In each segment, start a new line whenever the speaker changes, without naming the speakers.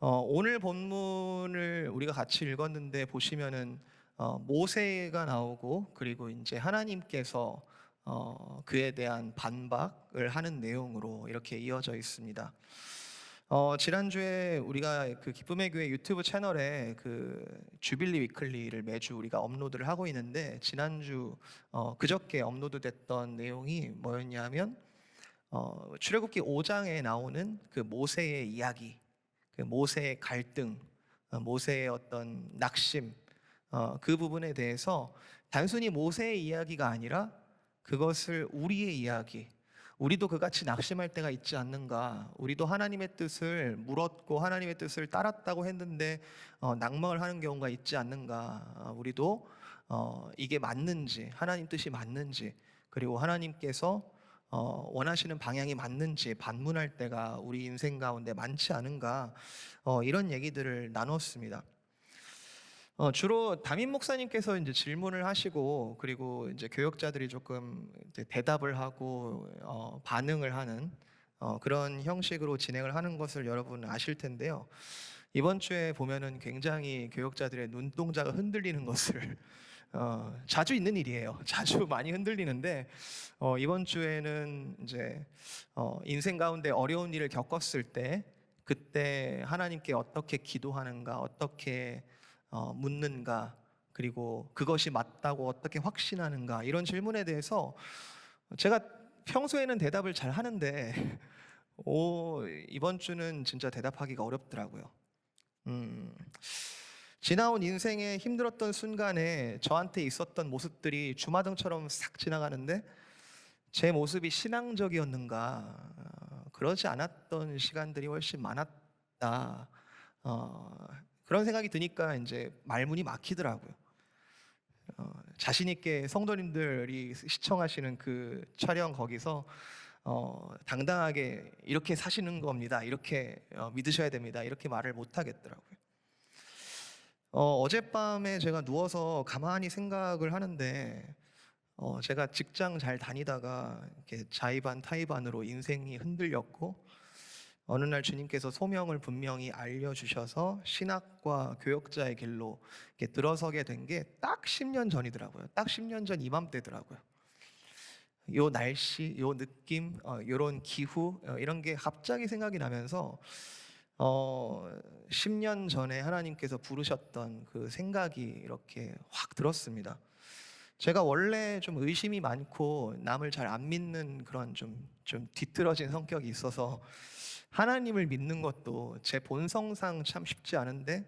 오늘 본문을 우리가 같이 읽었는데 보시면은 모세가 나오고 그리고 이제 하나님께서 그에 대한 반박을 하는 내용으로 이렇게 이어져 있습니다. 지난주에 우리가 그 기쁨의 교회 유튜브 채널에 그 주빌리 위클리를 매주 우리가 업로드를 하고 있는데 지난주 그저께 업로드됐던 내용이 뭐였냐면 출애굽기 5장에 나오는 그 모세의 이야기, 그 모세의 갈등, 모세의 어떤 낙심, 그 부분에 대해서 단순히 모세의 이야기가 아니라 그것을 우리의 이야기, 우리도 그같이 낙심할 때가 있지 않는가? 우리도 하나님의 뜻을 물었고 하나님의 뜻을 따랐다고 했는데 낙망을 하는 경우가 있지 않는가? 우리도 이게 맞는지, 하나님 뜻이 맞는지, 그리고 하나님께서 원하시는 방향이 맞는지 반문할 때가 우리 인생 가운데 많지 않은가? 이런 얘기들을 나눴습니다. 주로 담임 목사님께서 이제 질문을 하시고 그리고 이제 교역자들이 조금 이제 대답을 하고 반응을 하는 그런 형식으로 진행을 하는 것을 여러분 아실 텐데요. 이번 주에 보면은 굉장히 교역자들의 눈동자가 흔들리는 것을 자주 있는 일이에요. 자주 많이 흔들리는데 이번 주에는 이제 인생 가운데 어려운 일을 겪었을 때 그때 하나님께 어떻게 기도하는가, 어떻게 묻는가, 그리고 그것이 맞다고 어떻게 확신하는가 이런 질문에 대해서 제가 평소에는 대답을 잘 하는데 이번 주는 진짜 대답하기가 어렵더라고요. 음, 지나온 인생의 힘들었던 순간에 저한테 있었던 모습들이 주마등처럼 싹 지나가는데 제 모습이 신앙적이었는가? 그러지 않았던 시간들이 훨씬 많았다. 그런 생각이 드니까 이제 말문이 막히더라고요. 자신 있게 성도님들이 시청하시는 그 촬영 거기서 당당하게 이렇게 사시는 겁니다. 이렇게 믿으셔야 됩니다. 이렇게 말을 못 하겠더라고요. 어젯밤에 제가 누워서 가만히 생각을 하는데 제가 직장 잘 다니다가 이렇게 자의반 타의반으로 인생이 흔들렸고 어느 날 주님께서 소명을 분명히 알려주셔서 신학과 교역자의 길로 이렇게 들어서게 된 게 딱 10년 전이더라고요. 딱 10년 전 이맘때더라고요. 요 날씨, 요 느낌, 요런 기후 이런 게 갑자기 생각이 나면서 10년 전에 하나님께서 부르셨던 그 생각이 이렇게 확 들었습니다. 제가 원래 좀 의심이 많고 남을 잘 안 믿는 그런 좀 뒤틀어진 성격이 있어서 하나님을 믿는 것도 제 본성상 참 쉽지 않은데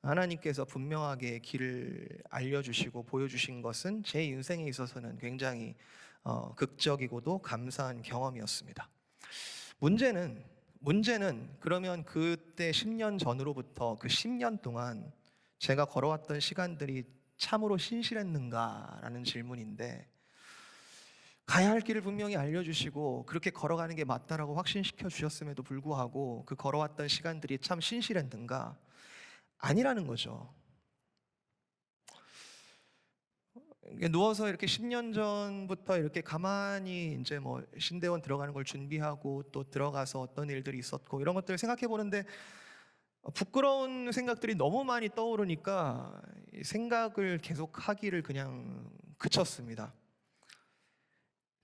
하나님께서 분명하게 길을 알려주시고 보여주신 것은 제 인생에 있어서는 굉장히 극적이고도 감사한 경험이었습니다. 문제는 그러면 그때 10년 전으로부터 그 10년 동안 제가 걸어왔던 시간들이 참으로 신실했는가라는 질문인데 가야 할 길을 분명히 알려주시고 그렇게 걸어가는 게 맞다라고 확신시켜 주셨음에도 불구하고 그 걸어왔던 시간들이 참 신실했는가? 아니라는 거죠. 누워서 이렇게 10년 전부터 이렇게 가만히 이제 뭐 신대원 들어가는 걸 준비하고 또 들어가서 어떤 일들이 있었고 이런 것들을 생각해 보는데 부끄러운 생각들이 너무 많이 떠오르니까 생각을 계속 하기를 그냥 그쳤습니다.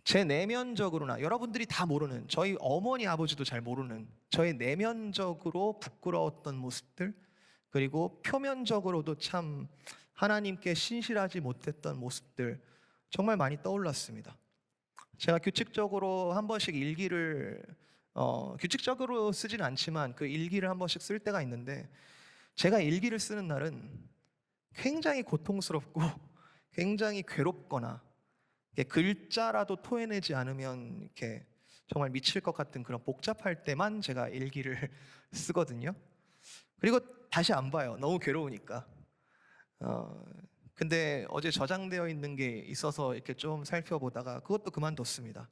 제 내면적으로나 여러분들이 다 모르는 저희 어머니 아버지도 잘 모르는 저의 내면적으로 부끄러웠던 모습들 그리고 표면적으로도 참 하나님께 신실하지 못했던 모습들 정말 많이 떠올랐습니다. 제가 규칙적으로 한 번씩 일기를 규칙적으로 쓰진 않지만 그 일기를 한 번씩 쓸 때가 있는데 제가 일기를 쓰는 날은 굉장히 고통스럽고 굉장히 괴롭거나 이렇게 글자라도 토해내지 않으면 이렇게 정말 미칠 것 같은 그런 복잡할 때만 제가 일기를 쓰거든요. 그리고 다시 안 봐요. 너무 괴로우니까. 어, 근데 어제 저장되어 있는 게 있어서 이렇게 좀 살펴보다가 그것도 그만뒀습니다.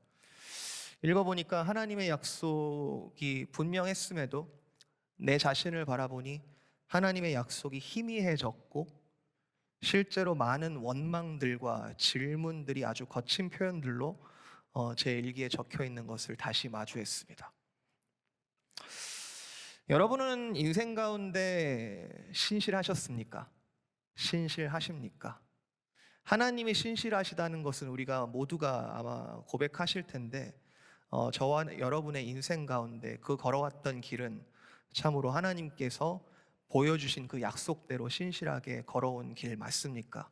읽어보니까 하나님의 약속이 분명했음에도 내 자신을 바라보니 하나님의 약속이 희미해졌고 실제로 많은 원망들과 질문들이 아주 거친 표현들로 제 일기에 적혀 있는 것을 다시 마주했습니다. 여러분은 인생 가운데 신실하셨습니까? 신실하십니까? 하나님이 신실하시다는 것은 우리가 모두가 아마 고백하실 텐데, 저와 여러분의 인생 가운데 그 걸어왔던 길은 참으로 하나님께서 보여주신 그 약속대로 신실하게 걸어온 길 맞습니까?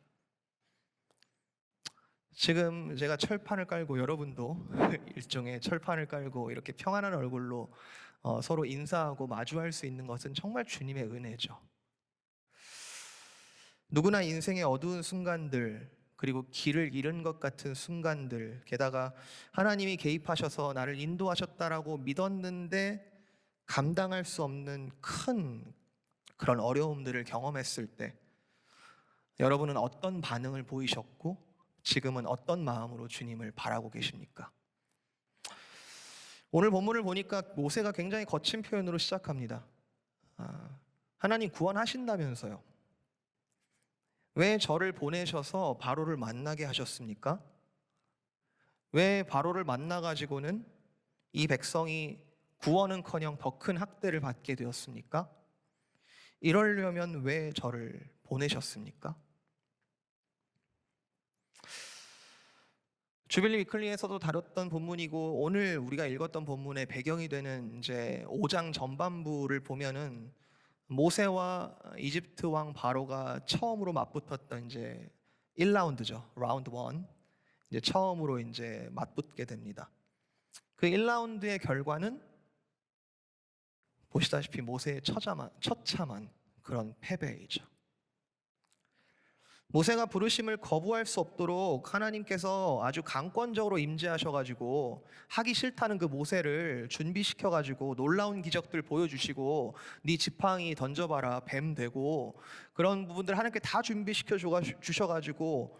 지금 제가 철판을 깔고 여러분도 일종의 철판을 깔고 이렇게 평안한 얼굴로 서로 인사하고 마주할 수 있는 것은 정말 주님의 은혜죠. 누구나 인생의 어두운 순간들, 그리고 길을 잃은 것 같은 순간들, 게다가 하나님이 개입하셔서 나를 인도하셨다라고 믿었는데 감당할 수 없는 큰 그런 어려움들을 경험했을 때 여러분은 어떤 반응을 보이셨고 지금은 어떤 마음으로 주님을 바라고 계십니까? 오늘 본문을 보니까 모세가 굉장히 거친 표현으로 시작합니다. 하나님 구원하신다면서요. 왜 저를 보내셔서 바로를 만나게 하셨습니까? 왜 바로를 만나가지고는 이 백성이 구원은커녕 더 큰 학대를 받게 되었습니까? 이러려면 왜 저를 보내셨습니까? 주빌리 위클리에서도 다뤘던 본문이고 오늘 우리가 읽었던 본문의 배경이 되는 이제 5장 전반부를 보면은 모세와 이집트 왕 바로가 처음으로 맞붙었던 이제 1라운드죠. 라운드 1. 이제 처음으로 이제 맞붙게 됩니다. 그 1라운드의 결과는 보시다시피 모세의 처참한 그런 패배이죠. 모세가 부르심을 거부할 수 없도록 하나님께서 아주 강권적으로 임재하셔가지고 하기 싫다는 그 모세를 준비시켜가지고 놀라운 기적들 보여주시고 네 지팡이 던져봐라 뱀 되고 그런 부분들 하나님께 다 준비시켜 주셔가지고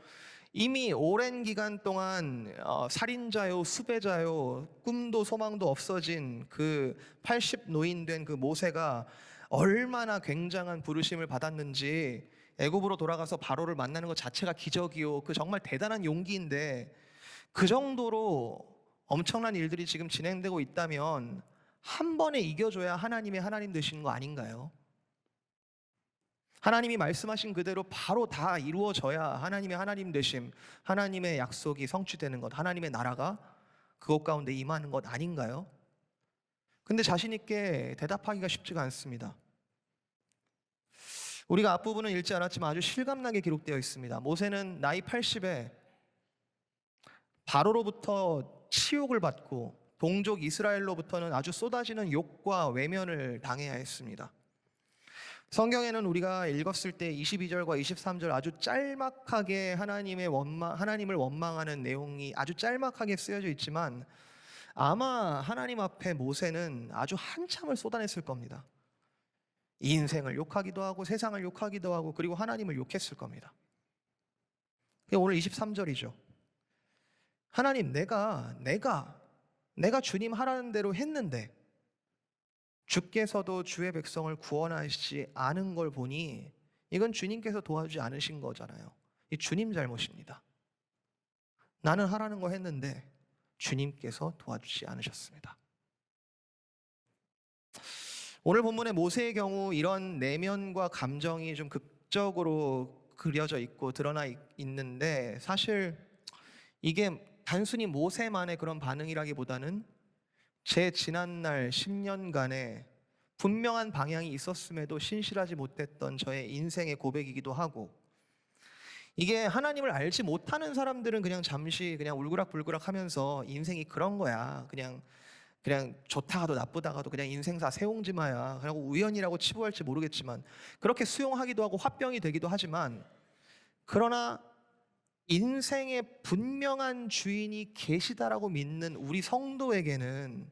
이미 오랜 기간 동안 살인자요 수배자요 꿈도 소망도 없어진 그 80 노인 된 그 모세가 얼마나 굉장한 부르심을 받았는지 애굽으로 돌아가서 바로를 만나는 것 자체가 기적이요. 그 정말 대단한 용기인데 그 정도로 엄청난 일들이 지금 진행되고 있다면 한 번에 이겨줘야 하나님의 하나님 되시는 거 아닌가요? 하나님이 말씀하신 그대로 바로 다 이루어져야 하나님의 하나님 되심, 하나님의 약속이 성취되는 것, 하나님의 나라가 그것 가운데 임하는 것 아닌가요? 근데 자신 있게 대답하기가 쉽지가 않습니다. 우리가 앞부분은 읽지 않았지만 아주 실감나게 기록되어 있습니다. 모세는 나이 80에 바로로부터 치욕을 받고 동족 이스라엘로부터는 아주 쏟아지는 욕과 외면을 당해야 했습니다. 성경에는 우리가 읽었을 때 22절과 23절 아주 짤막하게 하나님을 원망하는 내용이 아주 짤막하게 쓰여져 있지만 아마 하나님 앞에 모세는 아주 한참을 쏟아냈을 겁니다. 이 인생을 욕하기도 하고 세상을 욕하기도 하고 그리고 하나님을 욕했을 겁니다. 오늘 23절이죠. 하나님 내가 주님 하라는 대로 했는데 주께서도 주의 백성을 구원하시지 않은 걸 보니 이건 주님께서 도와주지 않으신 거잖아요. 이 주님 잘못입니다. 나는 하라는 거 했는데 주님께서 도와주지 않으셨습니다. 오늘 본문의 모세의 경우 이런 내면과 감정이 좀 극적으로 그려져 있고 드러나 있는데 사실 이게 단순히 모세만의 그런 반응이라기보다는 제 지난날 10년간의 분명한 방향이 있었음에도 신실하지 못했던 저의 인생의 고백이기도 하고 이게 하나님을 알지 못하는 사람들은 그냥 잠시 그냥 울그락불그락 하면서 인생이 그런 거야. 그냥 좋다가도 나쁘다가도 그냥 인생사 세옹지마야. 그리고 우연이라고 치부할지 모르겠지만 그렇게 수용하기도 하고 화병이 되기도 하지만 그러나 인생의 분명한 주인이 계시다라고 믿는 우리 성도에게는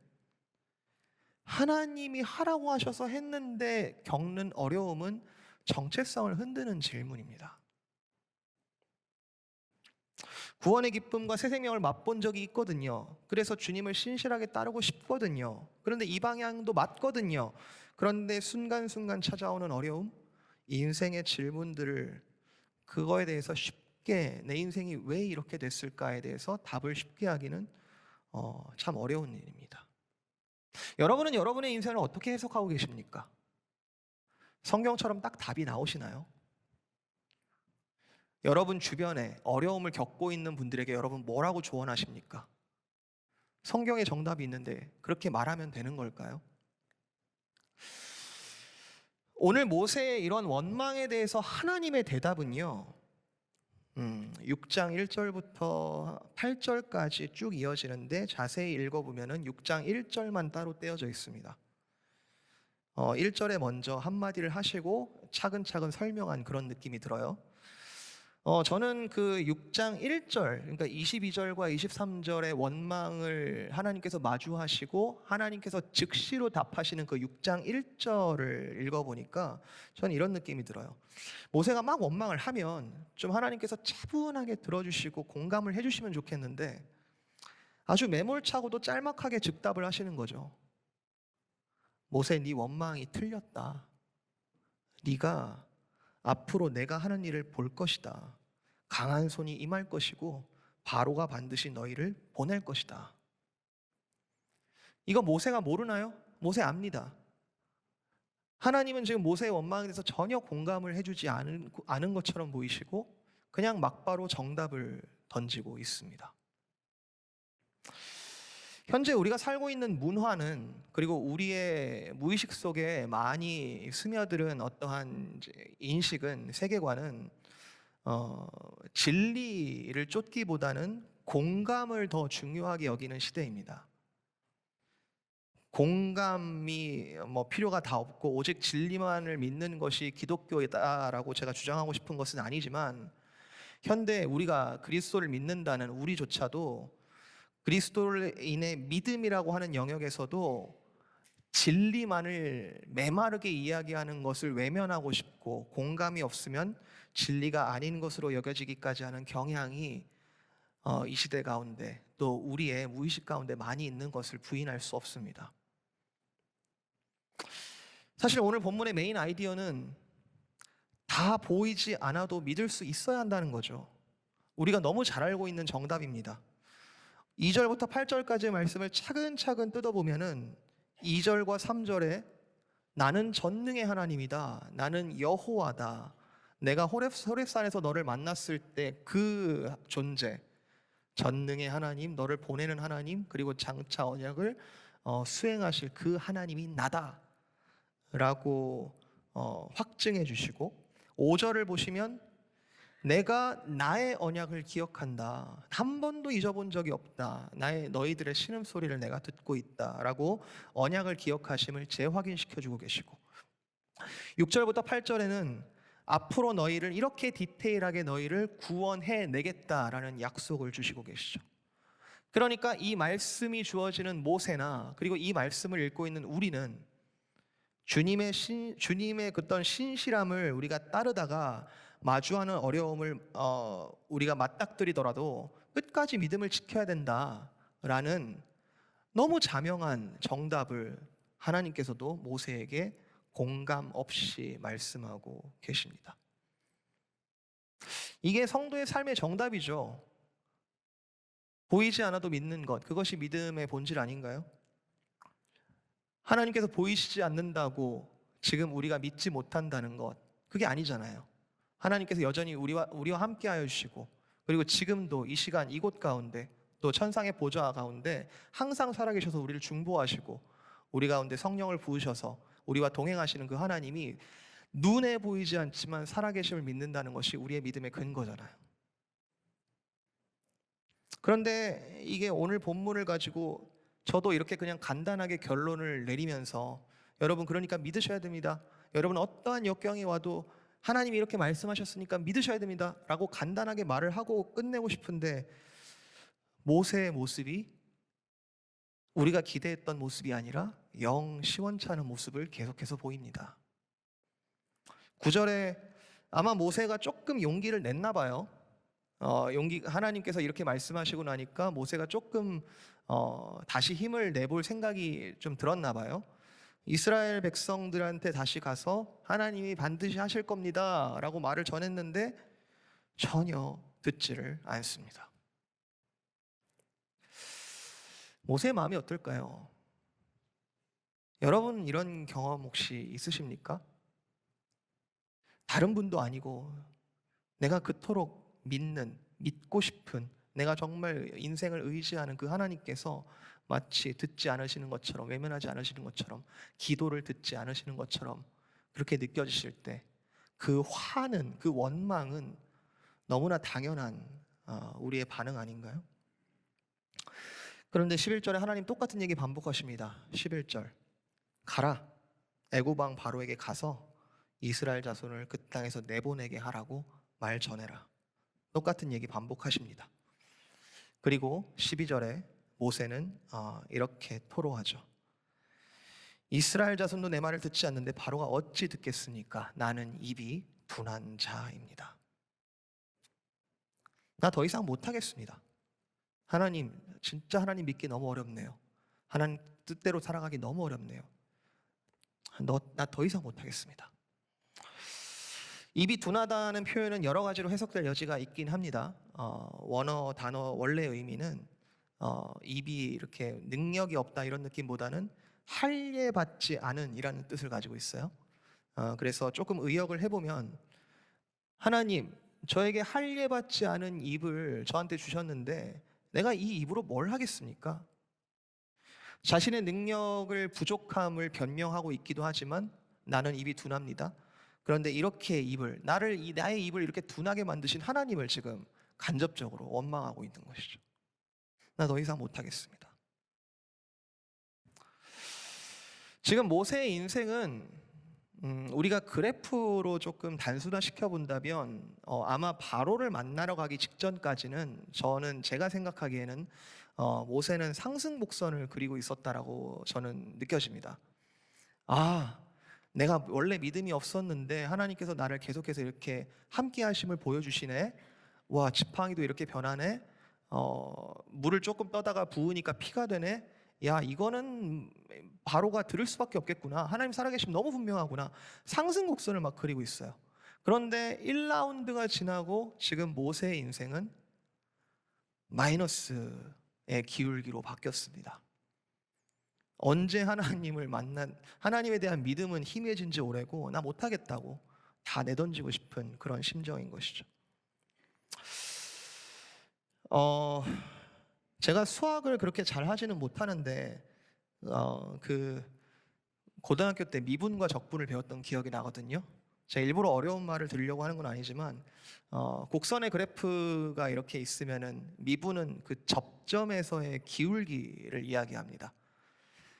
하나님이 하라고 하셔서 했는데 겪는 어려움은 정체성을 흔드는 질문입니다. 구원의 기쁨과 새 생명을 맛본 적이 있거든요. 그래서 주님을 신실하게 따르고 싶거든요. 그런데 이 방향도 맞거든요. 그런데 순간순간 찾아오는 어려움, 인생의 질문들을 그거에 대해서 쉽게 내 인생이 왜 이렇게 됐을까에 대해서 답을 쉽게 하기는 참 어려운 일입니다. 여러분은 여러분의 인생을 어떻게 해석하고 계십니까? 성경처럼 딱 답이 나오시나요? 여러분 주변에 어려움을 겪고 있는 분들에게 여러분 뭐라고 조언하십니까? 성경에 정답이 있는데 그렇게 말하면 되는 걸까요? 오늘 모세의 이런 원망에 대해서 하나님의 대답은요, 6장 1절부터 8절까지 쭉 이어지는데 자세히 읽어보면은 6장 1절만 따로 떼어져 있습니다. 1절에 먼저 한마디를 하시고 차근차근 설명한 그런 느낌이 들어요. 저는 그 6장 1절, 그러니까 22절과 23절의 원망을 하나님께서 마주하시고 하나님께서 즉시로 답하시는 그 6장 1절을 읽어보니까 저는 이런 느낌이 들어요. 모세가 막 원망을 하면 좀 하나님께서 차분하게 들어주시고 공감을 해주시면 좋겠는데 아주 매몰차고도 짤막하게 즉답을 하시는 거죠. 모세, 네 원망이 틀렸다. 네가 앞으로 내가 하는 일을 볼 것이다. 강한 손이 임할 것이고 바로가 반드시 너희를 보낼 것이다. 이거 모세가 모르나요? 모세 압니다. 하나님은 지금 모세의 원망에 대해서 전혀 공감을 해주지 않은 것처럼 보이시고 그냥 막바로 정답을 던지고 있습니다. 현재 우리가 살고 있는 문화는, 그리고 우리의 무의식 속에 많이 스며들은 어떠한 인식은, 세계관은 진리를 쫓기보다는 공감을 더 중요하게 여기는 시대입니다. 공감이 필요가 다 없고 오직 진리만을 믿는 것이 기독교이다라고 제가 주장하고 싶은 것은 아니지만, 현대 우리가 그리스도를 믿는다는 우리조차도 그리스도인의 믿음이라고 하는 영역에서도 진리만을 메마르게 이야기하는 것을 외면하고 싶고, 공감이 없으면 진리가 아닌 것으로 여겨지기까지 하는 경향이 이 시대 가운데, 또 우리의 무의식 가운데 많이 있는 것을 부인할 수 없습니다. 사실 오늘 본문의 메인 아이디어는 다 보이지 않아도 믿을 수 있어야 한다는 거죠. 우리가 너무 잘 알고 있는 정답입니다. 2절부터 8절까지의 말씀을 차근차근 뜯어보면은 2절과 3절에 나는 전능의 하나님이다, 나는 여호와다, 내가 호렙산에서 너를 만났을 때 그 존재, 전능의 하나님, 너를 보내는 하나님, 그리고 장차 언약을 수행하실 그 하나님이 나다 라고 확증해 주시고, 5절을 보시면 내가 나의 언약을 기억한다, 한 번도 잊어본 적이 없다, 너희들의 신음소리를 내가 듣고 있다 라고 언약을 기억하심을 재확인시켜주고 계시고, 6절부터 8절에는 앞으로 너희를 이렇게 디테일하게 너희를 구원해내겠다라는 약속을 주시고 계시죠. 그러니까 이 말씀이 주어지는 모세나, 그리고 이 말씀을 읽고 있는 우리는 주님의 그떤 신실함을 우리가 따르다가 마주하는 어려움을 우리가 맞닥뜨리더라도 끝까지 믿음을 지켜야 된다라는 너무 자명한 정답을 하나님께서도 모세에게 공감 없이 말씀하고 계십니다. 이게 성도의 삶의 정답이죠. 보이지 않아도 믿는 것, 그것이 믿음의 본질 아닌가요? 하나님께서 보이시지 않는다고 지금 우리가 믿지 못한다는 것, 그게 아니잖아요. 하나님께서 여전히 우리와 함께 하여 주시고, 그리고 지금도 이 시간 이곳 가운데, 또 천상의 보좌 가운데 항상 살아계셔서 우리를 중보하시고 우리 가운데 성령을 부으셔서 우리와 동행하시는 그 하나님이 눈에 보이지 않지만 살아계심을 믿는다는 것이 우리의 믿음의 근거잖아요. 그런데 이게 오늘 본문을 가지고 저도 이렇게 그냥 간단하게 결론을 내리면서, 여러분 그러니까 믿으셔야 됩니다, 여러분 어떠한 역경이 와도 하나님이 이렇게 말씀하셨으니까 믿으셔야 됩니다 라고 간단하게 말을 하고 끝내고 싶은데, 모세의 모습이 우리가 기대했던 모습이 아니라 영 시원찮은 모습을 계속해서 보입니다. 9절에 아마 모세가 조금 용기를 냈나 봐요. 하나님께서 이렇게 말씀하시고 나니까 모세가 조금 다시 힘을 내볼 생각이 좀 들었나 봐요. 이스라엘 백성들한테 다시 가서 하나님이 반드시 하실 겁니다 라고 말을 전했는데 전혀 듣지를 않습니다. 모세의 마음이 어떨까요? 여러분 이런 경험 혹시 있으십니까? 다른 분도 아니고 내가 그토록 믿고 싶은, 내가 정말 인생을 의지하는 그 하나님께서 마치 듣지 않으시는 것처럼, 외면하지 않으시는 것처럼, 기도를 듣지 않으시는 것처럼 그렇게 느껴지실 때, 그 화는, 그 원망은 너무나 당연한 우리의 반응 아닌가요? 그런데 11절에 하나님 똑같은 얘기 반복하십니다. 11절, 가라, 애굽 왕 바로에게 가서 이스라엘 자손을 그 땅에서 내보내게 하라고 말 전해라. 똑같은 얘기 반복하십니다. 그리고 12절에 모세는 이렇게 토로하죠. 이스라엘 자손도 내 말을 듣지 않는데 바로가 어찌 듣겠습니까? 나는 입이 둔한 자입니다. 나 더 이상 못하겠습니다. 하나님, 진짜 하나님 믿기 너무 어렵네요. 하나님 뜻대로 살아가기 너무 어렵네요. 나 더 이상 못하겠습니다. 입이 둔하다는 표현은 여러 가지로 해석될 여지가 있긴 합니다. 원어 단어 원래 의미는 입이 이렇게 능력이 없다 이런 느낌보다는 할례받지 않은 이라는 뜻을 가지고 있어요. 그래서 조금 의역을 해보면, 하나님, 저에게 할례받지 않은 입을 저한테 주셨는데 내가 이 입으로 뭘 하겠습니까? 자신의 능력을 부족함을 변명하고 있기도 하지만 나는 입이 둔합니다. 그런데 이렇게 나의 입을 이렇게 둔하게 만드신 하나님을 지금 간접적으로 원망하고 있는 것이죠. 나 더 이상 못하겠습니다. 지금 모세의 인생은 우리가 그래프로 조금 단순화시켜 본다면 아마 바로를 만나러 가기 직전까지는 제가 생각하기에는 모세는 상승곡선을 그리고 있었다라고 저는 느껴집니다. 내가 원래 믿음이 없었는데 하나님께서 나를 계속해서 이렇게 함께 하심을 보여주시네. 와, 지팡이도 이렇게 변하네. 물을 조금 떠다가 부으니까 피가 되네. 야, 이거는 바로가 들을 수밖에 없겠구나. 하나님 살아계심 너무 분명하구나. 상승곡선을 막 그리고 있어요. 그런데 1라운드가 지나고 지금 모세의 인생은 마이너스의 기울기로 바뀌었습니다. 언제 하나님에 대한 믿음은 희미해진 지 오래고 나 못하겠다고 다 내던지고 싶은 그런 심정인 것이죠. 제가 수학을 그렇게 잘 하지는 못하는데 그 고등학교 때 미분과 적분을 배웠던 기억이 나거든요. 제가 일부러 어려운 말을 들으려고 하는 건 아니지만 곡선의 그래프가 이렇게 있으면은 미분은 그 접점에서의 기울기를 이야기합니다.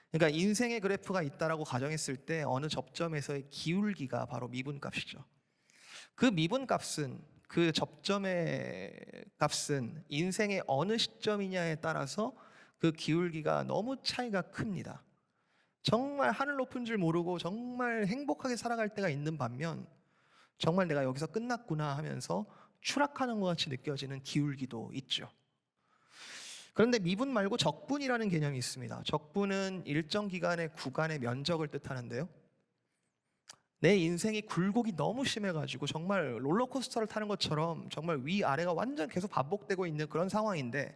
그러니까 인생의 그래프가 있다라고 가정했을 때 어느 접점에서의 기울기가 바로 미분값이죠. 그 접점의 값은 인생의 어느 시점이냐에 따라서 그 기울기가 너무 차이가 큽니다. 정말 하늘 높은 줄 모르고 정말 행복하게 살아갈 때가 있는 반면, 정말 내가 여기서 끝났구나 하면서 추락하는 것 같이 느껴지는 기울기도 있죠. 그런데 미분 말고 적분이라는 개념이 있습니다. 적분은 일정 기간의 구간의 면적을 뜻하는데요. 내 인생이 굴곡이 너무 심해가지고 정말 롤러코스터를 타는 것처럼 정말 위아래가 완전 계속 반복되고 있는 그런 상황인데,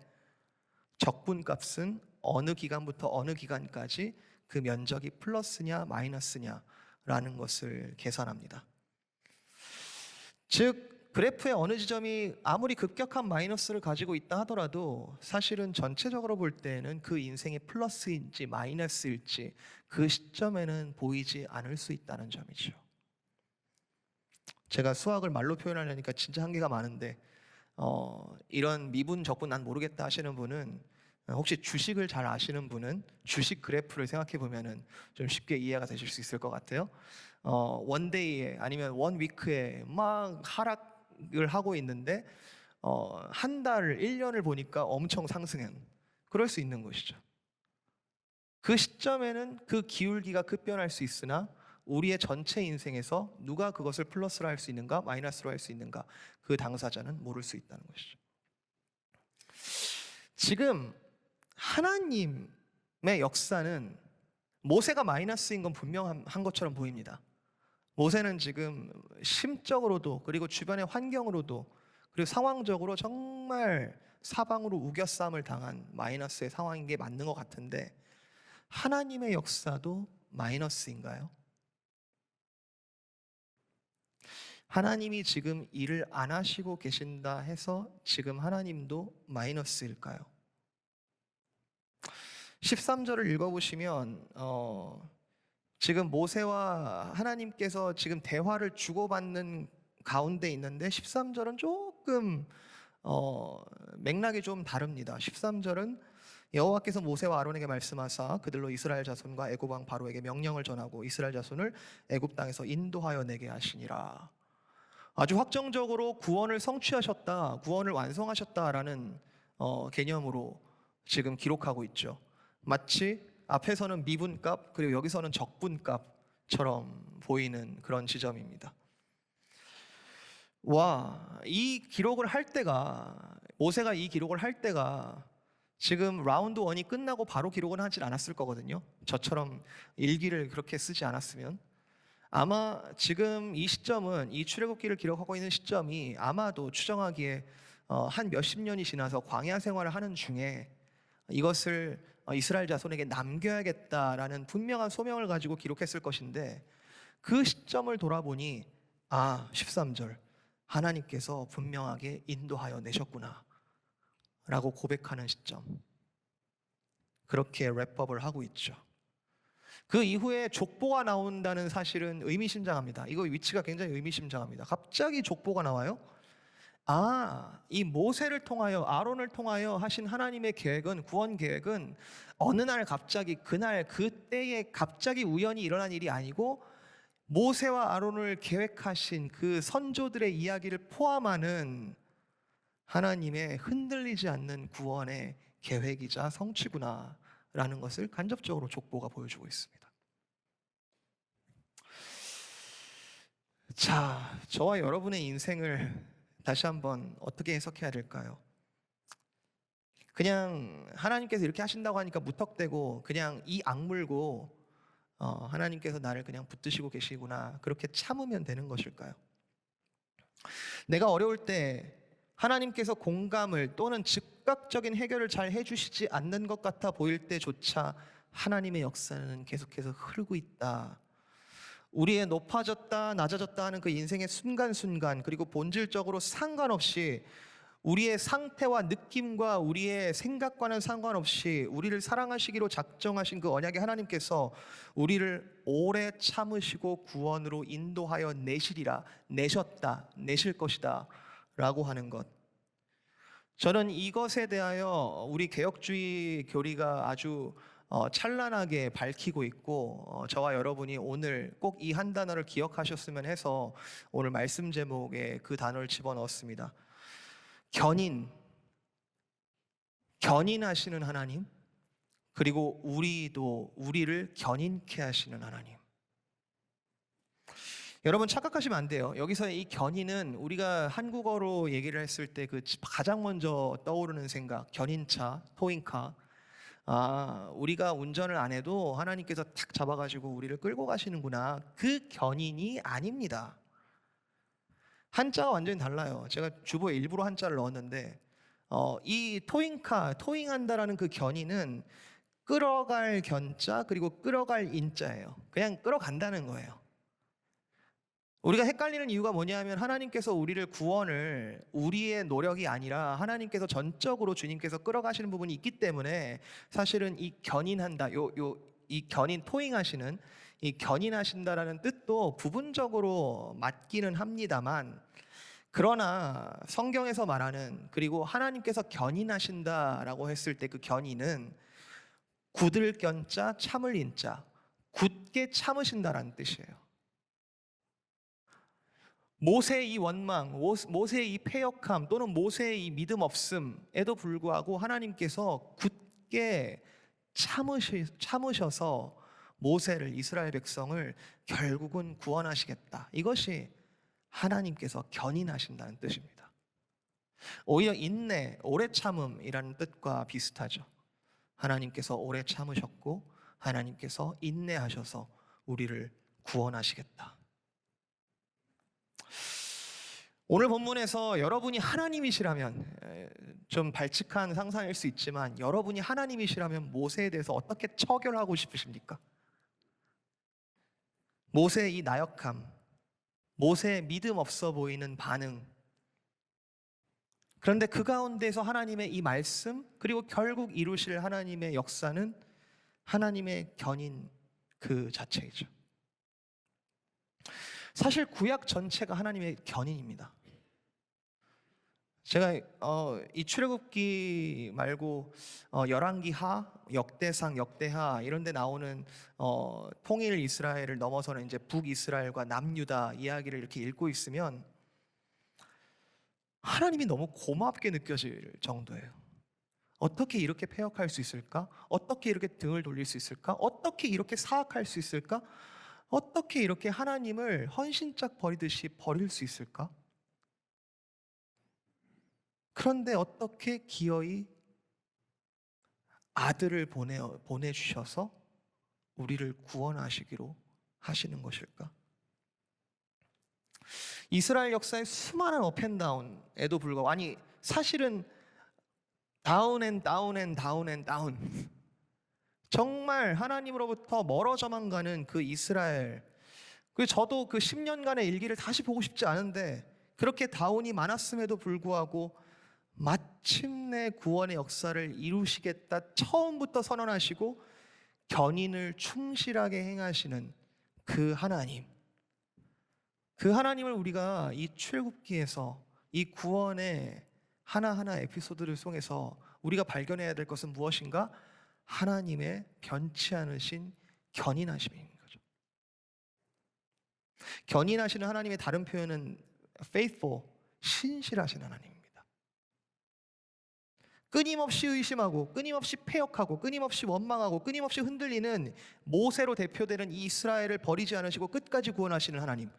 적분값은 어느 기간부터 어느 기간까지 그 면적이 플러스냐 마이너스냐라는 것을 계산합니다. 즉 그래프의 어느 지점이 아무리 급격한 마이너스를 가지고 있다 하더라도 사실은 전체적으로 볼 때는 그 인생의 플러스인지 마이너스일지 그 시점에는 보이지 않을 수 있다는 점이죠. 제가 수학을 말로 표현하려니까 진짜 한계가 많은데 이런 미분 적분 난 모르겠다 하시는 분은, 혹시 주식을 잘 아시는 분은 주식 그래프를 생각해 보면은 좀 쉽게 이해가 되실 수 있을 것 같아요. 원데이에 아니면 원위크에 막 하락을 하고 있는데 한 달을 1년을 보니까 엄청 상승한, 그럴 수 있는 것이죠. 그 시점에는 그 기울기가 급변할 수 있으나 우리의 전체 인생에서 누가 그것을 플러스로 할 수 있는가 마이너스로 할 수 있는가, 그 당사자는 모를 수 있다는 것이죠. 지금 하나님의 역사는 모세가 마이너스인 건 분명한 것처럼 보입니다. 모세는 지금 심적으로도 그리고 주변의 환경으로도 그리고 상황적으로 정말 사방으로 우겨싸움을 당한 마이너스의 상황인 게 맞는 것 같은데, 하나님의 역사도 마이너스인가요? 하나님이 지금 일을 안 하시고 계신다 해서 지금 하나님도 마이너스일까요? 13절을 읽어보시면 지금 모세와 하나님께서 지금 대화를 주고받는 가운데 있는데 13절은 조금 맥락이 좀 다릅니다. 13절은 여호와께서 모세와 아론에게 말씀하사 그들로 이스라엘 자손과 애굽 왕 바로에게 명령을 전하고 이스라엘 자손을 애굽 땅에서 인도하여 내게 하시니라. 아주 확정적으로 구원을 성취하셨다, 구원을 완성하셨다라는 개념으로 지금 기록하고 있죠. 마치 앞에서는 미분값 그리고 여기서는 적분값처럼 보이는 그런 지점입니다. 이 기록을 할 때가, 모세가 이 기록을 할 때가 지금 라운드 1이 끝나고 바로 기록은 하진 않았을 거거든요. 저처럼 일기를 그렇게 쓰지 않았으면. 아마 지금 이 시점은, 이 출애굽기를 기록하고 있는 시점이 아마도 추정하기에 한 몇십 년이 지나서 광야 생활을 하는 중에 이것을 이스라엘 자손에게 남겨야겠다라는 분명한 소명을 가지고 기록했을 것인데, 그 시점을 돌아보니 13절 하나님께서 분명하게 인도하여 내셨구나 라고 고백하는 시점, 그렇게 랩업을 하고 있죠. 그 이후에 족보가 나온다는 사실은 의미심장합니다. 이거 위치가 굉장히 의미심장합니다. 갑자기 족보가 나와요. 이 모세를 통하여, 아론을 통하여 하신 하나님의 계획은, 구원 계획은 어느 날 갑자기, 그날 그때에 갑자기 우연히 일어난 일이 아니고 모세와 아론을 계획하신 그 선조들의 이야기를 포함하는 하나님의 흔들리지 않는 구원의 계획이자 성취구나 라는 것을 간접적으로 족보가 보여주고 있습니다. 자, 저와 여러분의 인생을 다시 한번 어떻게 해석해야 될까요? 그냥 하나님께서 이렇게 하신다고 하니까 무턱대고 그냥 이 악물고 하나님께서 나를 그냥 붙드시고 계시구나, 그렇게 참으면 되는 것일까요? 내가 어려울 때 하나님께서 공감을 또는 즉각적인 해결을 잘 해주시지 않는 것 같아 보일 때조차 하나님의 역사는 계속해서 흐르고 있다. 우리의 높아졌다 낮아졌다 하는 그 인생의 순간순간, 그리고 본질적으로 상관없이, 우리의 상태와 느낌과 우리의 생각과는 상관없이 우리를 사랑하시기로 작정하신 그 언약의 하나님께서 우리를 오래 참으시고 구원으로 인도하여 내시리라, 내실 것이다 라고 하는 것. 저는 이것에 대하여 우리 개혁주의 교리가 아주 찬란하게 밝히고 있고, 저와 여러분이 오늘 꼭 이 한 단어를 기억하셨으면 해서 오늘 말씀 제목에 그 단어를 집어넣었습니다. 견인하시는 하나님, 그리고 우리를 견인케 하시는 하나님. 여러분 착각하시면 안 돼요. 여기서 이 견인은 우리가 한국어로 얘기를 했을 때 그 가장 먼저 떠오르는 생각, 견인차, 토잉카. 우리가 운전을 안 해도 하나님께서 탁 잡아가지고 우리를 끌고 가시는구나, 그 견인이 아닙니다. 한자가 완전히 달라요. 제가 주보에 일부러 한자를 넣었는데 이 토잉카, 토잉한다라는 그 견인은 끌어갈 견자 그리고 끌어갈 인자예요. 그냥 끌어간다는 거예요. 우리가 헷갈리는 이유가 뭐냐면, 하나님께서 우리를 구원을 우리의 노력이 아니라 하나님께서 전적으로 주님께서 끌어가시는 부분이 있기 때문에 사실은 이 견인한다, 이 견인, 토잉하시는, 이 견인하신다라는 뜻도 부분적으로 맞기는 합니다만, 그러나 성경에서 말하는, 그리고 하나님께서 견인하신다라고 했을 때 그 견인은 굳을 견자 참을 인자, 굳게 참으신다라는 뜻이에요. 모세의 이 원망, 모세의 이 패역함, 또는 모세의 이 믿음 없음에도 불구하고 하나님께서 굳게 참으셔서 모세를, 이스라엘 백성을 결국은 구원하시겠다. 이것이 하나님께서 견인하신다는 뜻입니다. 오히려 인내, 오래 참음이라는 뜻과 비슷하죠. 하나님께서 오래 참으셨고 하나님께서 인내하셔서 우리를 구원하시겠다. 오늘 본문에서 여러분이 하나님이시라면, 좀 발칙한 상상일 수 있지만 여러분이 하나님이시라면 모세에 대해서 어떻게 처결하고 싶으십니까? 모세의 이 나역함, 모세의 믿음 없어 보이는 반응, 그런데 그 가운데서 하나님의 이 말씀, 그리고 결국 이루실 하나님의 역사는 하나님의 견인 그 자체이죠. 사실 구약 전체가 하나님의 견인입니다. 제가 이 출애굽기 말고 열왕기하, 역대상, 역대하 이런 데 나오는 통일 이스라엘을 넘어서는 이제 북이스라엘과 남유다 이야기를 이렇게 읽고 있으면 하나님이 너무 고맙게 느껴질 정도예요. 어떻게 이렇게 패역할 수 있을까? 어떻게 이렇게 등을 돌릴 수 있을까? 어떻게 이렇게 사악할 수 있을까? 어떻게 이렇게 하나님을 헌신짝 버리듯이 버릴 수 있을까? 그런데 어떻게 기어이 아들을 보내주셔서 우리를 구원하시기로 하시는 것일까? 이스라엘 역사의 수많은 업앤다운에도 불구하고, 아니 사실은 다운 앤 다운 앤 다운 앤 다운, 정말 하나님으로부터 멀어져만 가는 그 이스라엘, 저도 그 10년간의 일기를 다시 보고 싶지 않은데 그렇게 다운이 많았음에도 불구하고 마침내 구원의 역사를 이루시겠다 처음부터 선언하시고 견인을 충실하게 행하시는 그 하나님, 그 하나님을 우리가 이 출애굽기에서 이 구원의 하나하나 에피소드를 통해서 우리가 발견해야 될 것은 무엇인가? 하나님의 변치 않으신 견인하심인 거죠. 견인하시는 하나님의 다른 표현은 faithful, 신실하신 하나님입니다. 끊임없이 의심하고 끊임없이 패역하고 끊임없이 원망하고 끊임없이 흔들리는 모세로 대표되는 이 이스라엘을 버리지 않으시고 끝까지 구원하시는 하나님.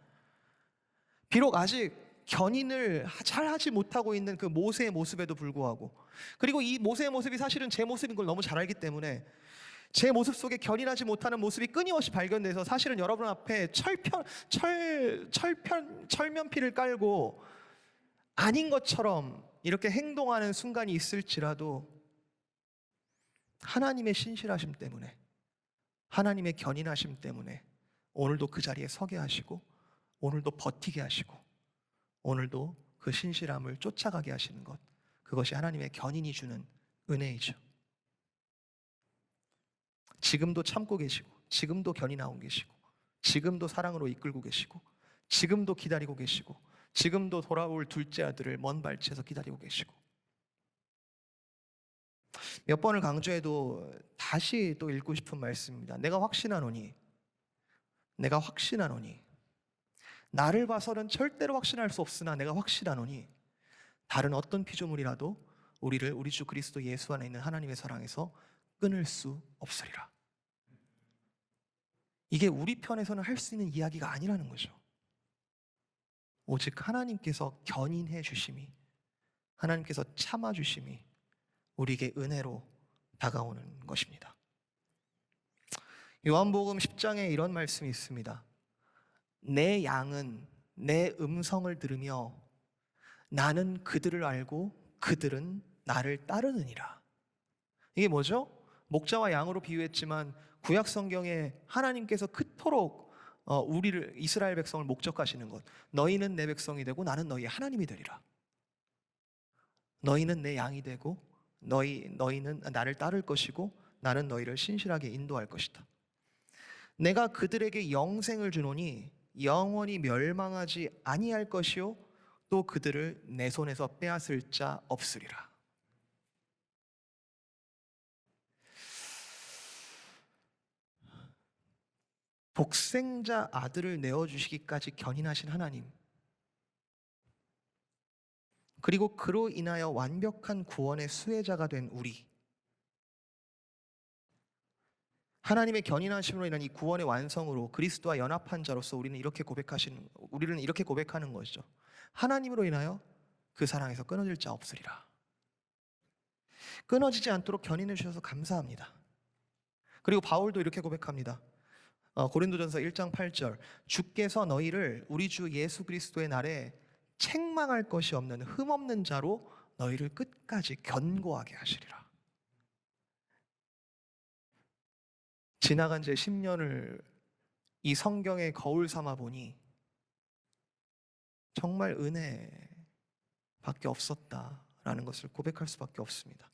비록 아직 견인을 잘 하지 못하고 있는 그 모세의 모습에도 불구하고, 그리고 이 모세의 모습이 사실은 제 모습인 걸 너무 잘 알기 때문에 제 모습 속에 견인하지 못하는 모습이 끊임없이 발견돼서 사실은 여러분 앞에 철면피를 깔고 아닌 것처럼 이렇게 행동하는 순간이 있을지라도 하나님의 신실하심 때문에, 하나님의 견인하심 때문에 오늘도 그 자리에 서게 하시고, 오늘도 버티게 하시고, 오늘도 그 신실함을 쫓아가게 하시는 것, 그것이 하나님의 견인이 주는 은혜이죠. 지금도 참고 계시고, 지금도 견인하고 계시고, 지금도 사랑으로 이끌고 계시고, 지금도 기다리고 계시고, 지금도 돌아올 둘째 아들을 먼 발치에서 기다리고 계시고, 몇 번을 강조해도 다시 또 읽고 싶은 말씀입니다. 내가 확신하노니, 내가 확신하노니, 나를 봐서는 절대로 확신할 수 없으나 내가 확신하노니 다른 어떤 피조물이라도 우리를 우리 주 그리스도 예수 안에 있는 하나님의 사랑에서 끊을 수 없으리라. 이게 우리 편에서는 할 수 있는 이야기가 아니라는 거죠. 오직 하나님께서 견인해 주심이, 하나님께서 참아 주심이 우리에게 은혜로 다가오는 것입니다. 요한복음 10장에 이런 말씀이 있습니다. 내 양은 내 음성을 들으며 나는 그들을 알고 그들은 나를 따르느니라. 이게 뭐죠? 목자와 양으로 비유했지만 구약 성경에 하나님께서 그토록 우리를, 이스라엘 백성을 목적하시는 것, 너희는 내 백성이 되고 나는 너희의 하나님이 되리라. 너희는 내 양이 되고 너희는 나를 따를 것이고 나는 너희를 신실하게 인도할 것이다. 내가 그들에게 영생을 주노니 영원히 멸망하지 아니할 것이요 또 그들을 내 손에서 빼앗을 자 없으리라. 독생자 아들을 내어주시기까지 견인하신 하나님, 그리고 그로 인하여 완벽한 구원의 수혜자가 된 우리, 하나님의 견인하심으로 인한 이 구원의 완성으로 그리스도와 연합한 자로서 우리는 이렇게 고백하는 것이죠. 하나님으로 인하여 그 사랑에서 끊어질 자 없으리라. 끊어지지 않도록 견인해 주셔서 감사합니다. 그리고 바울도 이렇게 고백합니다. 고린도전서 1장 8절, 주께서 너희를 우리 주 예수 그리스도의 날에 책망할 것이 없는 흠없는 자로 너희를 끝까지 견고하게 하시리라. 지나간 제 10년을 이 성경의 거울 삼아 보니 정말 은혜밖에 없었다라는 것을 고백할 수밖에 없습니다.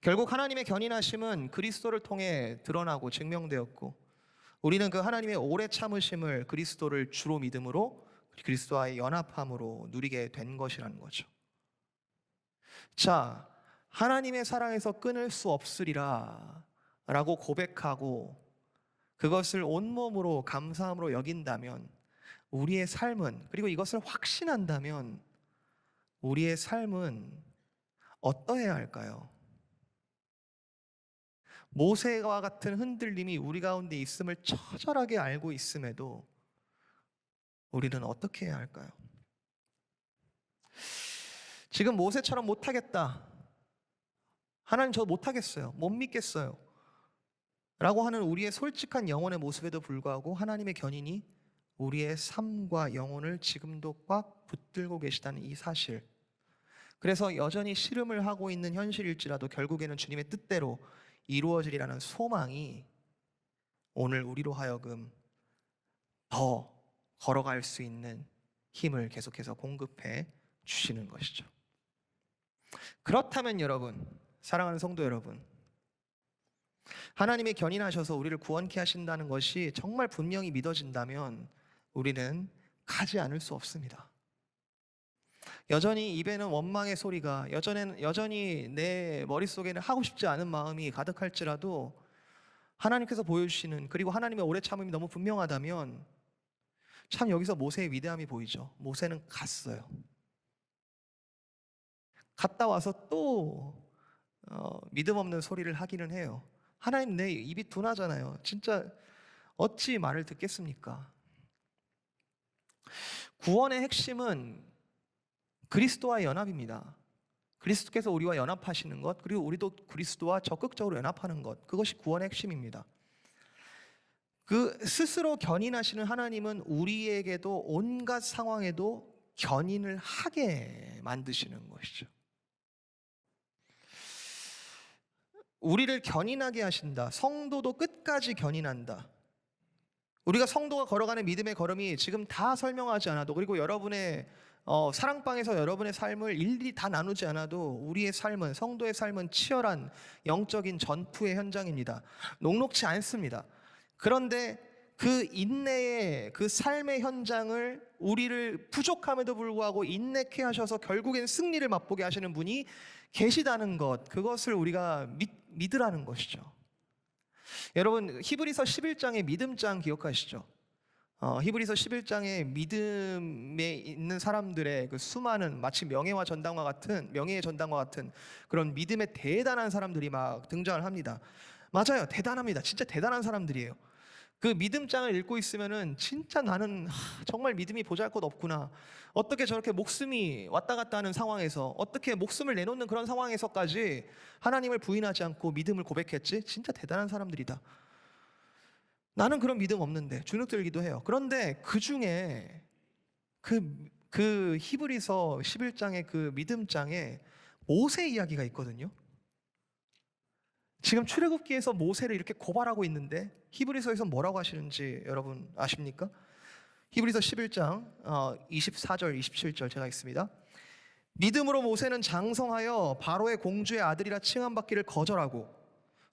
결국 하나님의 견인하심은 그리스도를 통해 드러나고 증명되었고, 우리는 그 하나님의 오래 참으심을 그리스도를 주로 믿음으로 그리스도와의 연합함으로 누리게 된 것이라는 거죠. 자, 하나님의 사랑에서 끊을 수 없으리라 라고 고백하고 그것을 온몸으로 감사함으로 여긴다면 우리의 삶은, 그리고 이것을 확신한다면 우리의 삶은 어떠해야 할까요? 모세와 같은 흔들림이 우리 가운데 있음을 처절하게 알고 있음에도 우리는 어떻게 해야 할까요? 지금 모세처럼 못하겠다, 하나님 저 못하겠어요, 못 믿겠어요 라고 하는 우리의 솔직한 영혼의 모습에도 불구하고 하나님의 견인이 우리의 삶과 영혼을 지금도 꽉 붙들고 계시다는 이 사실, 그래서 여전히 씨름을 하고 있는 현실일지라도 결국에는 주님의 뜻대로 이루어지리라는 소망이 오늘 우리로 하여금 더 걸어갈 수 있는 힘을 계속해서 공급해 주시는 것이죠. 그렇다면 여러분, 사랑하는 성도 여러분, 하나님의 견인하셔서 우리를 구원케 하신다는 것이 정말 분명히 믿어진다면 우리는 가지 않을 수 없습니다. 여전히 입에는 원망의 소리가, 여전히 내 머릿속에는 하고 싶지 않은 마음이 가득할지라도 하나님께서 보여주시는, 그리고 하나님의 오래 참음이 너무 분명하다면 참 여기서 모세의 위대함이 보이죠. 모세는 갔어요. 갔다 와서 또 믿음 없는 소리를 하기는 해요. 하나님, 내 입이 둔하잖아요. 진짜 어찌 말을 듣겠습니까? 구원의 핵심은 그리스도와의 연합입니다. 그리스도께서 우리와 연합하시는 것, 그리고 우리도 그리스도와 적극적으로 연합하는 것, 그것이 구원의 핵심입니다. 그 스스로 견인하시는 하나님은 우리에게도 온갖 상황에도 견인을 하게 만드시는 것이죠. 우리를 견인하게 하신다. 성도도 끝까지 견인한다. 우리가 성도가 걸어가는 믿음의 걸음이 지금 다 설명하지 않아도, 그리고 여러분의 사랑방에서 여러분의 삶을 일일이 다 나누지 않아도 우리의 삶은, 성도의 삶은 치열한 영적인 전투의 현장입니다. 녹록지 않습니다. 그런데 그 인내의, 그 삶의 현장을 우리를 부족함에도 불구하고 인내케 하셔서 결국엔 승리를 맛보게 하시는 분이 계시다는 것, 그것을 우리가 믿으라는 것이죠. 여러분, 히브리서 11장의 믿음장 기억하시죠? 히브리서 11장의 믿음에 있는 사람들의 그 수많은, 마치 명예의 전당과 같은 그런 믿음의 대단한 사람들이 막 등장을 합니다. 맞아요, 대단합니다. 진짜 대단한 사람들이에요. 그 믿음장을 읽고 있으면은 진짜 나는 정말 믿음이 보잘것없구나, 어떻게 저렇게 목숨이 왔다 갔다 하는 상황에서, 어떻게 목숨을 내놓는 그런 상황에서까지 하나님을 부인하지 않고 믿음을 고백했지? 진짜 대단한 사람들이다. 나는 그런 믿음 없는데 주눅들기도 해요. 그런데 그 중에 그 히브리서 11장의 그 믿음장에 모세 이야기가 있거든요. 지금 출애굽기에서 모세를 이렇게 고발하고 있는데 히브리서에서 뭐라고 하시는지 여러분 아십니까? 히브리서 11장 24절 27절 제가 읽습니다. 믿음으로 모세는 장성하여 바로의 공주의 아들이라 칭함받기를 거절하고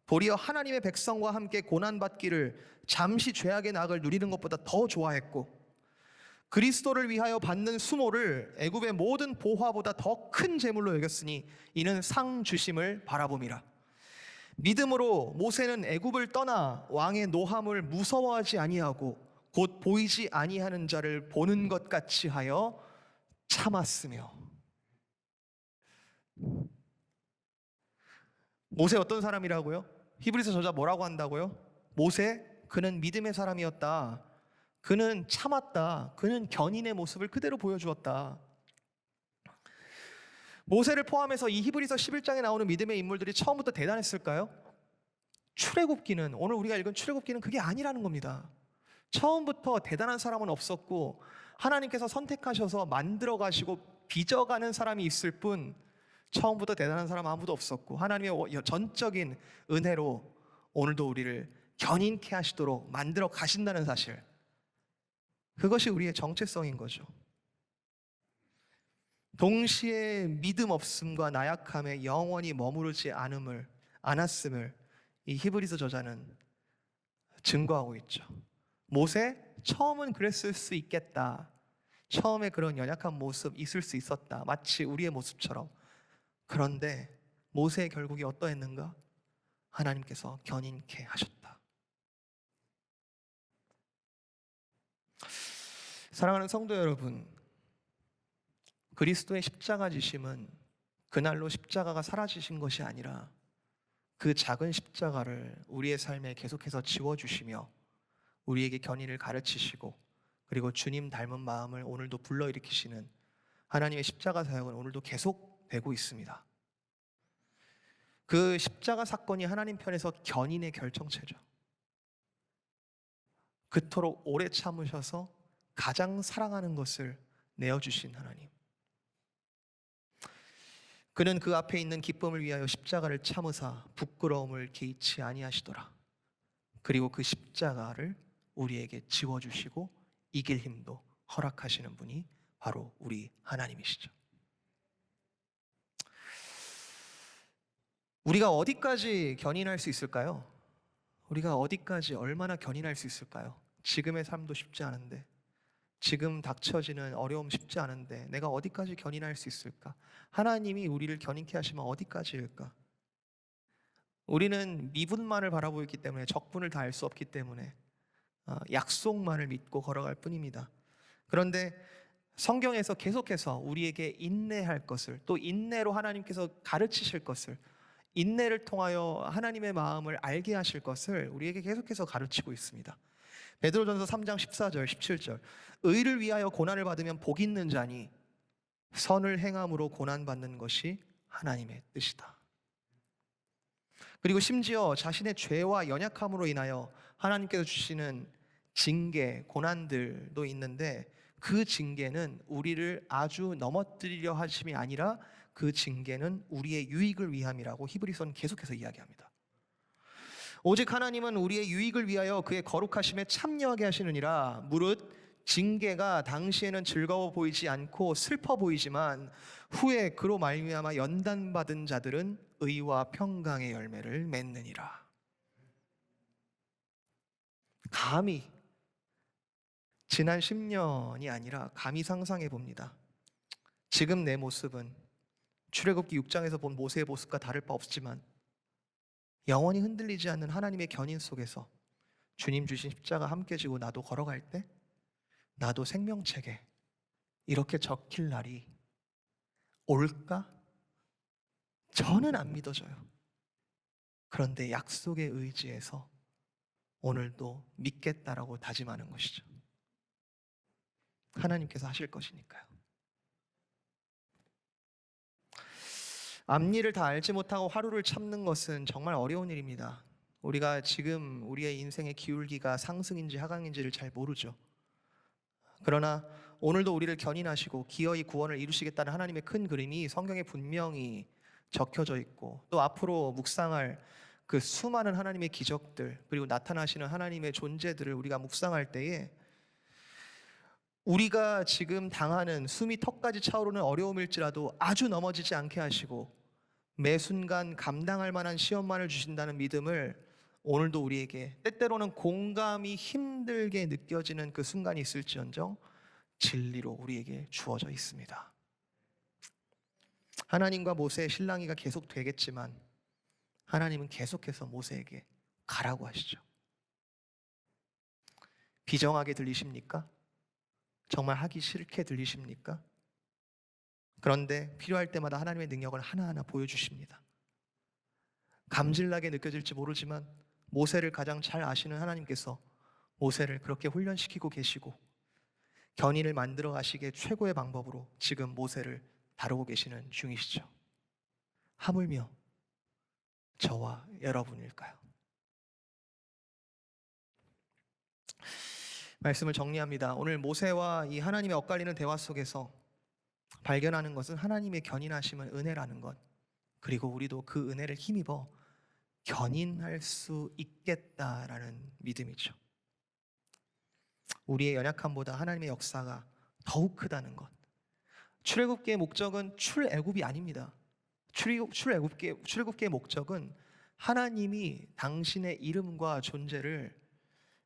도리어 하나님의 백성과 함께 고난받기를 잠시 죄악의 낙을 누리는 것보다 더 좋아했고 그리스도를 위하여 받는 수모를 애굽의 모든 보화보다 더 큰 재물로 여겼으니 이는 상 주심을 바라봄이라. 믿음으로 모세는 애굽을 떠나 왕의 노함을 무서워하지 아니하고 곧 보이지 아니하는 자를 보는 것 같이 하여 참았으며. 모세 어떤 사람이라고요? 히브리서 저자 뭐라고 한다고요? 모세, 그는 믿음의 사람이었다. 그는 참았다. 그는 견인의 모습을 그대로 보여주었다. 모세를 포함해서 이 히브리서 11장에 나오는 믿음의 인물들이 처음부터 대단했을까요? 출애굽기는, 오늘 우리가 읽은 출애굽기는 그게 아니라는 겁니다. 처음부터 대단한 사람은 없었고 하나님께서 선택하셔서 만들어 가시고 빚어가는 사람이 있을 뿐 처음부터 대단한 사람 아무도 없었고 하나님의 전적인 은혜로 오늘도 우리를 견인케 하시도록 만들어 가신다는 사실, 그것이 우리의 정체성인 거죠. 동시에 믿음 없음과 나약함에 영원히 머무르지 않았음을 이 히브리서 저자는 증거하고 있죠. 모세, 처음은 그랬을 수 있겠다. 처음에 그런 연약한 모습 있을 수 있었다. 마치 우리의 모습처럼. 그런데 모세의 결국이 어떠했는가? 하나님께서 견인케 하셨다. 사랑하는 성도 여러분, 그리스도의 십자가 지심은 그날로 십자가가 사라지신 것이 아니라 그 작은 십자가를 우리의 삶에 계속해서 지워주시며 우리에게 견인을 가르치시고 그리고 주님 닮은 마음을 오늘도 불러일으키시는 하나님의 십자가 사역은 오늘도 계속되고 있습니다. 그 십자가 사건이 하나님 편에서 견인의 결정체죠. 그토록 오래 참으셔서 가장 사랑하는 것을 내어주신 하나님. 그는 그 앞에 있는 기쁨을 위하여 십자가를 참으사 부끄러움을 개의치 아니하시더라. 그리고 그 십자가를 우리에게 지워주시고 이길 힘도 허락하시는 분이 바로 우리 하나님이시죠. 우리가 어디까지 견인할 수 있을까요? 우리가 어디까지 얼마나 견인할 수 있을까요? 지금의 삶도 쉽지 않은데, 지금 닥쳐지는 어려움 쉽지 않은데 내가 어디까지 견인할 수 있을까? 하나님이 우리를 견인케 하시면 어디까지일까? 우리는 미분만을 바라보고 있기 때문에, 적분을 다 알 수 없기 때문에 약속만을 믿고 걸어갈 뿐입니다. 그런데 성경에서 계속해서 우리에게 인내할 것을, 또 인내로 하나님께서 가르치실 것을, 인내를 통하여 하나님의 마음을 알게 하실 것을 우리에게 계속해서 가르치고 있습니다. 베드로전서 3장 14절 17절, 의를 위하여 고난을 받으면 복 있는 자니 선을 행함으로 고난받는 것이 하나님의 뜻이다. 그리고 심지어 자신의 죄와 연약함으로 인하여 하나님께서 주시는 징계, 고난들도 있는데, 그 징계는 우리를 아주 넘어뜨리려 하심이 아니라 그 징계는 우리의 유익을 위함이라고 히브리서는 계속해서 이야기합니다. 오직 하나님은 우리의 유익을 위하여 그의 거룩하심에 참여하게 하시느니라. 무릇 징계가 당시에는 즐거워 보이지 않고 슬퍼 보이지만 후에 그로 말미암아 연단받은 자들은 의와 평강의 열매를 맺느니라. 감히, 지난 10년이 아니라 감히 상상해 봅니다. 지금 내 모습은 출애굽기 6장에서 본 모세의 모습과 다를 바 없지만 영원히 흔들리지 않는 하나님의 견인 속에서 주님 주신 십자가 함께 지고 나도 걸어갈 때, 나도 생명책에 이렇게 적힐 날이 올까? 저는 안 믿어져요. 그런데 약속에 의지해서 오늘도 믿겠다라고 다짐하는 것이죠. 하나님께서 하실 것이니까요. 앞일을 다 알지 못하고 하루를 참는 것은 정말 어려운 일입니다. 우리가 지금 우리의 인생의 기울기가 상승인지 하강인지를 잘 모르죠. 그러나 오늘도 우리를 견인하시고 기어이 구원을 이루시겠다는 하나님의 큰 그림이 성경에 분명히 적혀져 있고, 또 앞으로 묵상할 그 수많은 하나님의 기적들, 그리고 나타나시는 하나님의 존재들을 우리가 묵상할 때에 우리가 지금 당하는 숨이 턱까지 차오르는 어려움일지라도 아주 넘어지지 않게 하시고 매 순간 감당할 만한 시험만을 주신다는 믿음을 오늘도 우리에게, 때때로는 공감이 힘들게 느껴지는 그 순간이 있을지언정 진리로 우리에게 주어져 있습니다. 하나님과 모세의 실랑이가 계속 되겠지만 하나님은 계속해서 모세에게 가라고 하시죠. 비정하게 들리십니까? 정말 하기 싫게 들리십니까? 그런데 필요할 때마다 하나님의 능력을 하나하나 보여주십니다. 감질나게 느껴질지 모르지만 모세를 가장 잘 아시는 하나님께서 모세를 그렇게 훈련시키고 계시고 견인을 만들어 가시기에 최고의 방법으로 지금 모세를 다루고 계시는 중이시죠. 하물며 저와 여러분일까요? 말씀을 정리합니다. 오늘 모세와 이 하나님의 엇갈리는 대화 속에서 발견하는 것은 하나님의 견인하심은 은혜라는 것, 그리고 우리도 그 은혜를 힘입어 견인할 수 있겠다라는 믿음이죠. 우리의 연약함보다 하나님의 역사가 더욱 크다는 것. 출애굽기의 목적은 출애굽이 아닙니다. 출애굽기의 목적은 하나님이 당신의 이름과 존재를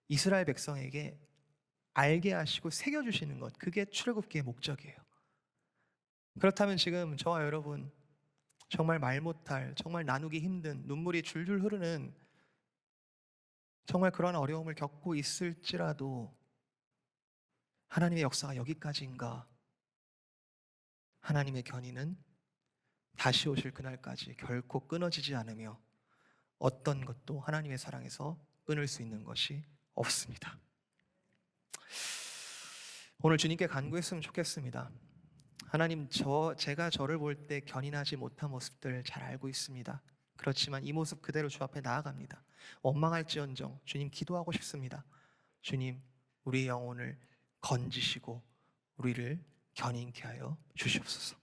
이스라엘 백성에게 알게 하시고 새겨주시는 것. 그게 출애굽기의 목적이에요. 그렇다면 지금 저와 여러분 정말 말 못할, 정말 나누기 힘든, 눈물이 줄줄 흐르는 정말 그런 어려움을 겪고 있을지라도 하나님의 역사가 여기까지인가? 하나님의 견인은 다시 오실 그날까지 결코 끊어지지 않으며 어떤 것도 하나님의 사랑에서 끊을 수 있는 것이 없습니다. 오늘 주님께 간구했으면 좋겠습니다. 하나님, 제가 저를 볼 때 견인하지 못한 모습들 잘 알고 있습니다. 그렇지만 이 모습 그대로 주 앞에 나아갑니다. 원망할지언정 주님 기도하고 싶습니다. 주님, 우리 영혼을 건지시고 우리를 견인케 하여 주시옵소서.